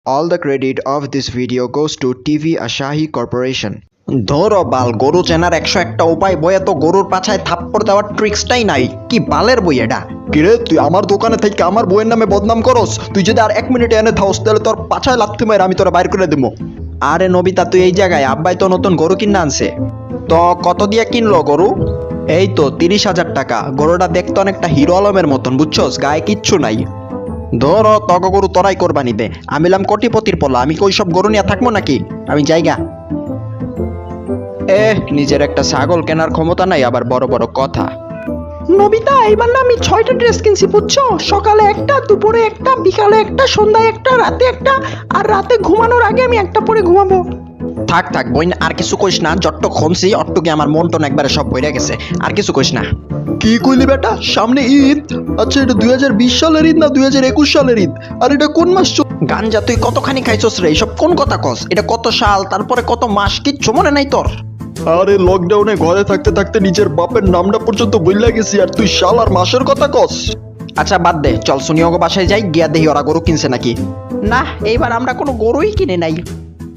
All the credit of this video goes to TV Asahi Corporation. ধরো বাল গরু চেনার 101টা উপায় বইয়ে তো গরুর পাছায় থাপ্পড় দেওয়ার ট্রিক্সটাই নাই। কি বালের বই এটা? কিরে তুই আমার দোকানে থেকে আমার বইয়ের নামে বদনাম করস? তুই যদি আর 1 মিনিট এনে থাকস তাহলে তোর পাছায় লাথি মেরে আমি তোরা বাইর করে দেবো। আরে নবিতা তুই এই জায়গায়, আব্বাই তো নতুন গরু কিনে আনছে। তো কত দিয়ে কিনলো গরু? এই তো 30,000 টাকা। গরুটা দেখতে অনেকটা হিরো আলমের মতন, বুঝছস, গায়ে কিচ্ছু নাই। ধরো তগ গরু তোরাই কোরবানি দে, আমি এলাম কোটিপতির পোলা, আমি কই সব গরু নিয়ে থাকবো নাকি? আমি জায়গা নিজের একটা ছাগল কেনার ক্ষমতা নাই, আবার বড় বড় কথা। নবিতা এইবার না আমি 6টা ড্রেস কিনছি, বুঝছো? সকালে একটা, দুপুরে একটা, বিকালে একটা, সন্ধ্যায় একটা, রাতে একটা, আর রাতে ঘুমানোর আগে আমি একটা পরে ঘুমাবো। থাক থাক বইন, আর কিছু কইস না। যত খমছি অট্টুকে আমার মন টন একবারে সব বইরা গেছে, আর কিছু কইস না। কি কইলি বেটা? সামনে ঈদ। আচ্ছা এটা 2020 সালের ঈদ না 2021 সালের ঈদ? আর এটা কোন মাস? গাঞ্জা তুই কতখানি খাইছস রে? এইসব কোন কথা কস? এটা কত সাল, তারপরে কত মাস, কিচ্ছু মনে নাই তোর? আরে লকডাউনে ঘরে থাকতে থাকতে নিজের বাপের নামটা পর্যন্ত বইলা গেছি, আর তুই সাল আর মাসের কথা কস? আচ্ছা বাদ দে, চল সুনিয়োগ বাসায় যাই, গিয়া দেখি ওরা গরু কিনছে নাকি। না, এইবার আমরা কোনো গরুই কিনে নাই।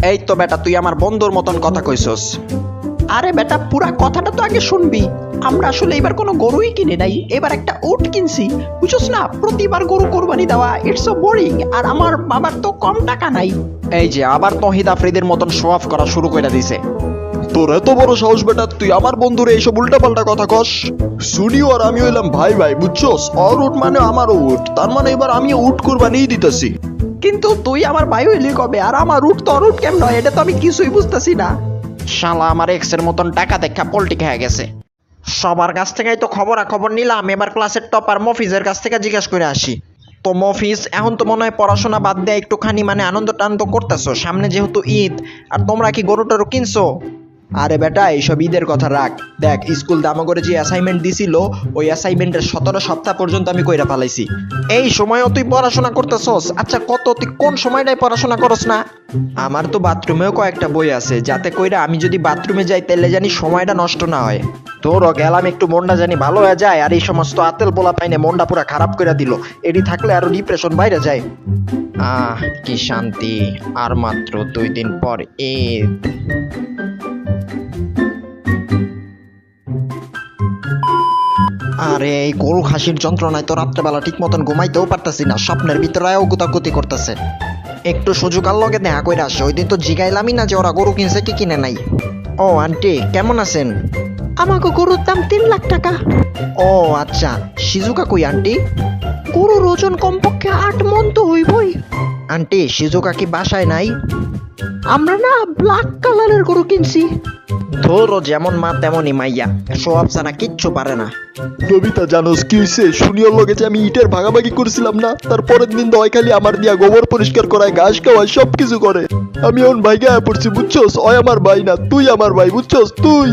এই তো বেটা তুই আমার বন্ধুর মতন কথা কইছস। আরে বেটা পুরা কথাটা তো আগে শুনবি। আমরা আসলে এবার কোনো গরুই কিনে নাই, এবার একটা উট কিনছি, বুঝছস না? প্রতিবার গরু কোরবানি দেওয়া ইটস সো বোরিং, আর আমার বাবার তো কম টাকা নাই। এই যে আবার তহিদ আফ্রিদের মতন শো অফ করা শুরু করে দিছে। তোর এত বড় সাহস বেটা, তুই আমার বন্ধুরে এইসব উল্টাপাল্টা কথা কস? সুনিও আর আমি হইলাম ভাই ভাই, বুঝছস? ওর উট মানে আমার উট, তার মানে এবার আমি উট কোরবানি দিতেছি। কিন্তু তুই আমার ভাই হইলি কবে, আর আমার উট তোর উট কেমন হয়? এটা তো আমি কিছুই বুঝতেছি না। শালা আমার এক্সের মতন টাকা দেখা পল্টি খেয়ে গেছে। সবার কাছ থেকেই তো খবর নিলাম, এবার ক্লাসের টপার মফিজের কাছ থেকে জিজ্ঞাসা করে আসি। তো মফিজ, এখন তো মনে হয় পড়াশোনা বাদ দিয়ে একটুখানি মানে আনন্দ টানন্দ করতেছো, সামনে যেহেতু ঈদ। আর তোমরা কি গরু টরু কিনছো? আরে বেটা এইসব ঈদের কথা রাখ। দেখ স্কুল দামা করে যে অ্যাসাইনমেন্ট দিছিল, ওই অ্যাসাইনমেন্টের 17 সপ্তাহ পর্যন্ত আমি কইরা পালাইছি। এই সময়ও তুই পড়াশোনা করতেছস? আচ্ছা কত, তুই কোন সময়টাই পড়াশোনা করস না? আমার তো বাথরুমেও কয়েকটা বই আছে, যাতে কইরা আমি যদি বাথরুমে যাই তাহলে জানি সময়টা নষ্ট না হয়। তোরও গেলাম একটু মনটা জানি ভালো হয়ে যায়, আর এই সমস্ত আতেল পোলা পাইনে মনটা পুরা খারাপ করে দিল। এটি থাকলে আরো ডিপ্রেশন বাইরে যায়। কি শান্তি, আর মাত্র 2 দিন পর ঈদ। আরে এই গরু খাসির যন্ত্রণায় তো রাত্রেবেলা ঠিক মতন ঘুমাইতেও পারতাছি না, স্বপ্নের ভিতরে গুতাগুতি করতেছে। একটু সুযোগ আর লগে দেখা কইরা আসে। ওই দিন তো জিগাইলামই না যে ওরা গরু কিনছে কি কিনে নাই। ও আন্টি কেমন আছেন? আমাকে গরুর দাম 3 লাখ টাকা। ও আচ্ছা, শিজুকা কই আন্টি? গরুর ওজন কমপক্ষে 8 মণ তো হইবই। আন্টি শিজুকা কি বাসায় নাই? আমরা না ব্ল্যাক কালারের গরু কিনছি। ধরো যেমন মা তেমনই মাইয়া, সোয়াব ছাড়া কিচ্ছু পারে না। নবিতা জানোস কি হইছে? শুনিওর লগে যে আমি ইটের ভাগাভাগি করছিলাম না, তারপরের দিন তো খালি আমার দিয়া গোবর পরিষ্কার করায়, ঘাস খাওয়ায়, সবকিছু করে। আমি এখন ভাইগা পড়ছি, বুঝছস? ওই আমার ভাই না, তুই আমার ভাই, বুঝছস? তুই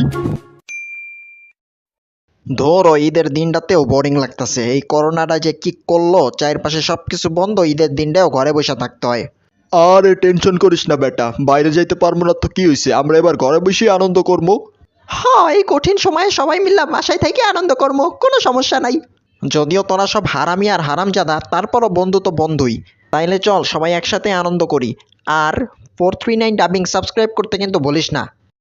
ধরো ঈদের দিনটাতেও বোরিং লাগতেছে। এই করোনাটা যে কি করলো, চারপাশে সবকিছু বন্ধ, ঈদের দিনটাও ঘরে বসে থাকতে হয়। আরে টেনশন করিস না বেটা, বাইরে যাইতে পারবো না তো কি হইছে? আমরা এবার ঘরে বসে আনন্দ করবো। হ্যাঁ, এই কঠিন সময়ে সবাই মিলে বাসায় থেকে আনন্দ করবো, কোনো সমস্যা নাই। যদিও তোরা সব হারামি আর হারামজাদা, তারপরও বন্ধু তো বন্ধুই। তাইলে চল সবাই একসাথে আনন্দ করি। আর 439 ডাবিং সাবস্ক্রাইব করতে কিন্তু বলিস না।